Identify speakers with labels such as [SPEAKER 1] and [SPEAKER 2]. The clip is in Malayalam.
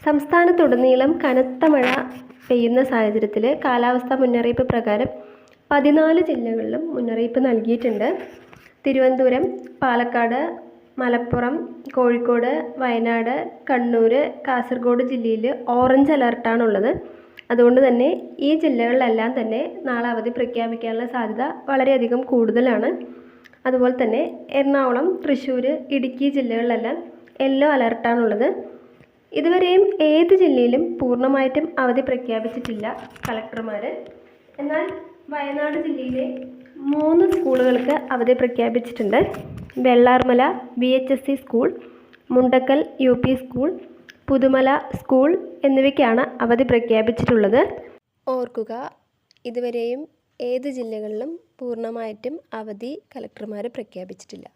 [SPEAKER 1] സംസ്ഥാനത്തുടനീളം കനത്ത മഴ പെയ്യുന്ന സാഹചര്യത്തിൽ കാലാവസ്ഥാ മുന്നറിയിപ്പ് പ്രകാരം 14 ജില്ലകളിലും മുന്നറിയിപ്പ് നൽകിയിട്ടുണ്ട്. തിരുവനന്തപുരം, പാലക്കാട്, മലപ്പുറം, കോഴിക്കോട്, വയനാട്, കണ്ണൂർ, കാസർഗോഡ് ജില്ലയിൽ ഓറഞ്ച് അലർട്ടാണുള്ളത്. അതുകൊണ്ട് തന്നെ ഈ ജില്ലകളിലെല്ലാം തന്നെ നാളെ അവധി പ്രഖ്യാപിക്കാനുള്ള സാധ്യത വളരെയധികം കൂടുതലാണ്. അതുപോലെ തന്നെ എറണാകുളം, തൃശ്ശൂർ, ഇടുക്കി ജില്ലകളിലെല്ലാം യെല്ലോ അലർട്ടാണുള്ളത്. ഇതുവരെയും ഏത് ജില്ലയിലും പൂർണ്ണമായിട്ടും അവധി പ്രഖ്യാപിച്ചിട്ടില്ല കളക്ടർമാർ. എന്നാൽ വയനാട് ജില്ലയിലെ 3 സ്കൂളുകൾക്ക് അവധി പ്രഖ്യാപിച്ചിട്ടുണ്ട്. Vellarmala VHSC school, Mundakkal UP school, Puthumala school എന്നിവയ്ക്കാണ് അവധി പ്രഖ്യാപിച്ചിട്ടുള്ളത്. ഓർക്കുക, ഇതുവരെയും ഏത് ജില്ലകളിലും പൂർണ്ണമായിട്ടും അവധി കളക്ടർമാർ പ്രഖ്യാപിച്ചിട്ടില്ല.